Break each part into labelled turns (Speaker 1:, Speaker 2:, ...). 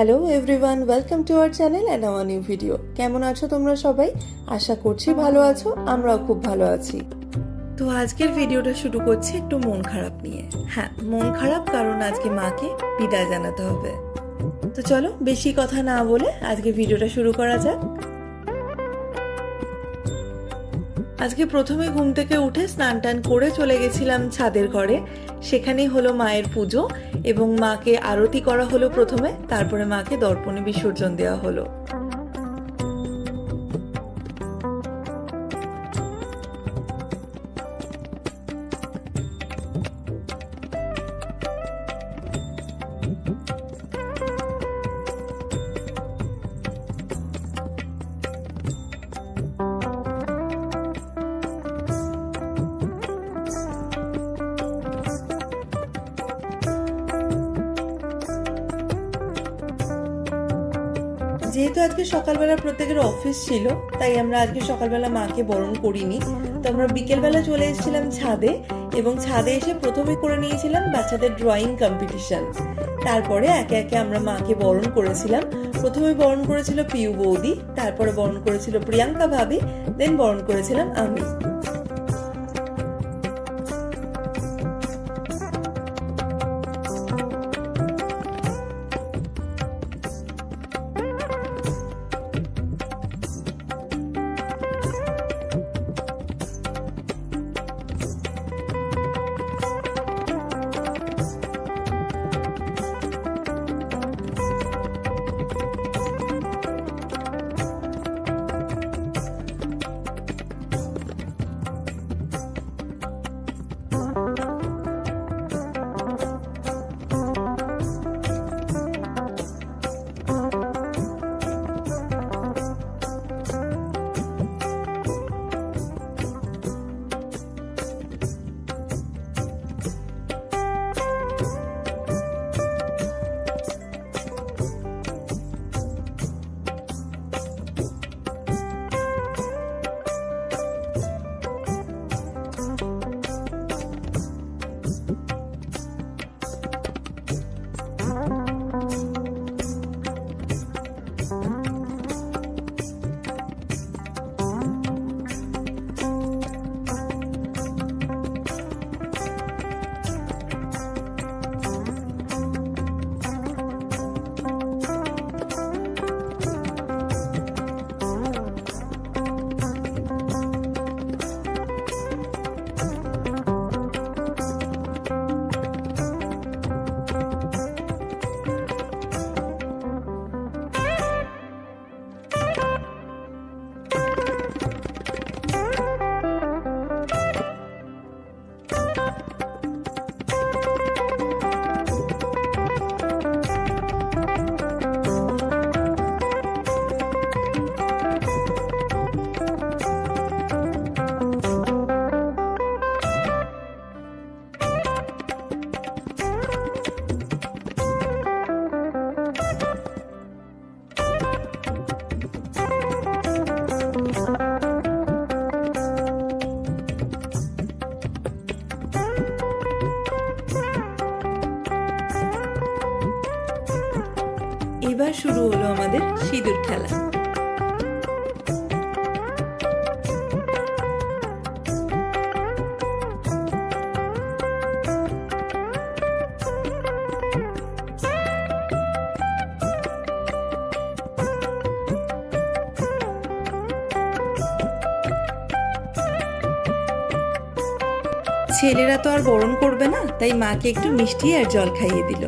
Speaker 1: Hello everyone, welcome to our channel and our new video. কেমন আছো তোমরা সবাই? আশা করছি ভালো আছো, আমরাও খুব ভালো আছি। তো আজকের ভিডিওটা শুরু করছি একটু মন খারাপ নিয়ে। হ্যাঁ, মন খারাপ কারণ আজকে মাকে বিদায় জানাতে হবে। তো চলো বেশি কথা না বলে আজকে ভিডিওটা শুরু করা যাক। আজকে প্রথমে ঘুম থেকে উঠে স্নান টান করে চলে গেছিলাম ছাদের ঘরে। সেখানেই হলো মায়ের পুজো এবং মাকে আরতি করা হলো প্রথমে, তারপরে মাকে দর্পণে বিসর্জন দেওয়া হলো। যেহেতু আজকে সকালবেলা প্রত্যেকের অফিস ছিল, তাই আমরা আজকে সকালবেলা মাকে বরণ করিনি। তো আমরা বিকেলবেলা চলে এসেছিলাম ছাদে এবং ছাদে এসে প্রথমে করে নিয়েছিলাম বাচ্চাদের ড্রয়িং কম্পিটিশন। তারপরে একে একে আমরা মাকে বরণ করেছিলাম। প্রথমে বরণ করেছিল পিউ বৌদি, তারপরে বরণ করেছিল প্রিয়াঙ্কা ভাবি, দেন বরণ করেছিলাম আমি। এবার শুরু হলো আমাদের সিঁদুর খেলা। ছেলেরা তো আর বরণ করবে না, তাই মাকে একটু মিষ্টি আর জল খাইয়ে দিল।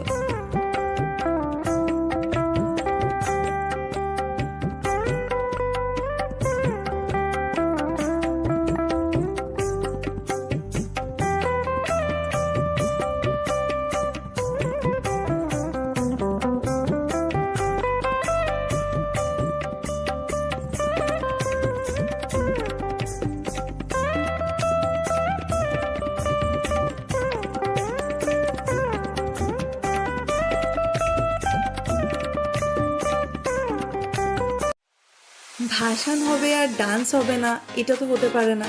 Speaker 1: ভাসান হবে আর ডান্স হবে না, এটা তো হতে পারে না।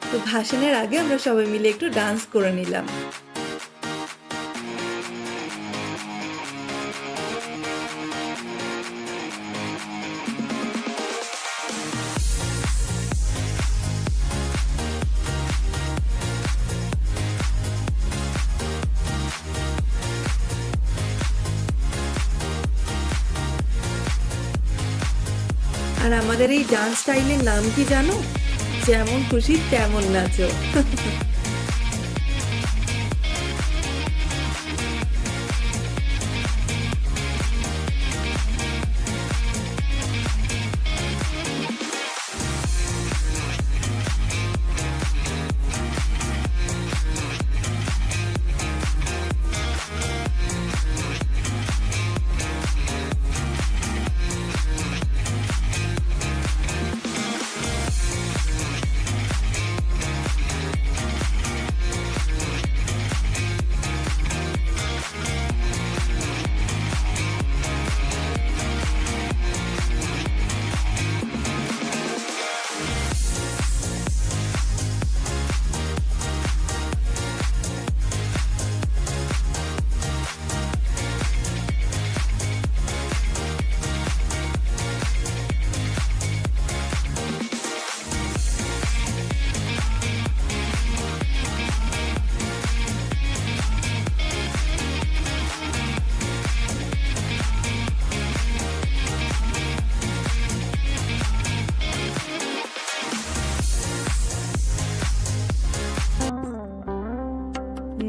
Speaker 1: তো ভাসানের আগে আমরা সবাই মিলে একটু ডান্স করে নিলাম। আর আমাদের এই ডান্স স্টাইলের নাম কি জানো? যেমন খুশি তেমন নাচো।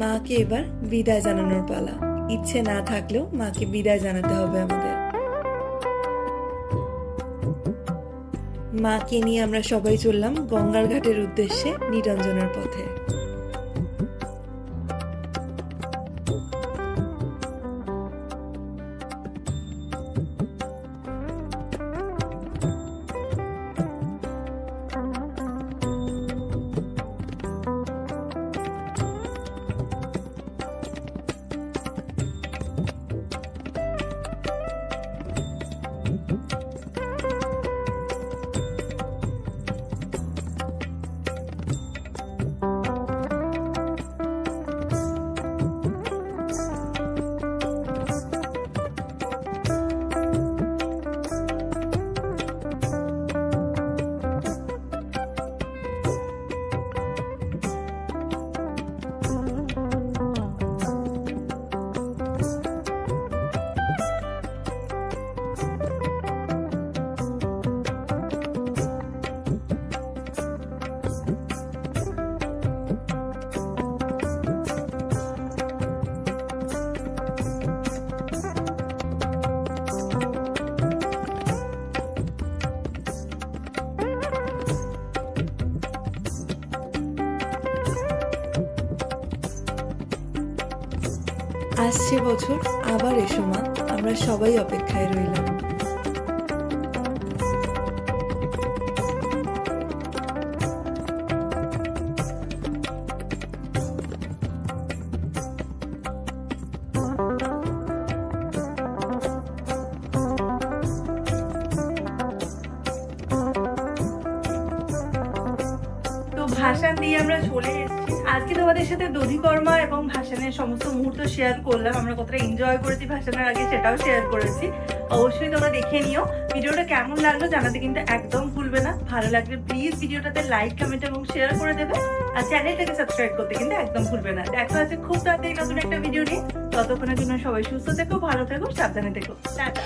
Speaker 1: মাকে এবার বিদায় জানানোর পালা। ইচ্ছে না থাকলেও মাকে বিদায় জানাতে হবে আমাদের। মাকে নিয়ে আমরা সবাই চললাম গঙ্গার ঘাটের উদ্দেশ্যে নিরঞ্জনের পথে। আসছে বছর আবার এসো মা, আমরা সবাই অপেক্ষায় রইলাম।
Speaker 2: ভাসান দিয়ে আমরা চলে এসেছি। আজকে তোমাদের সাথে দধিকর্মা এবং ভাসানের সমস্ত মুহূর্ত শেয়ার করলাম। আমরা কতটা এনজয় করেছি ভাসানের আগে সেটাও শেয়ার করেছি। অবশ্যই তোমরা দেখে নিও। ভিডিওটা কেমন লাগলো জানাতে কিন্তু একদম ভুলবে না। ভালো লাগলে প্লিজ ভিডিওটাতে লাইক, কমেন্ট এবং শেয়ার করে দেবে। আর চ্যানেলটাকে সাবস্ক্রাইব করতে কিন্তু একদম ভুলবে না। দেখা হচ্ছে খুব তাড়াতাড়ি নতুন একটা ভিডিও নিয়ে। ততক্ষণের জন্য সবাই সুস্থ থেকো, ভালো থেকো, সাবধানে থেকো। টাটা।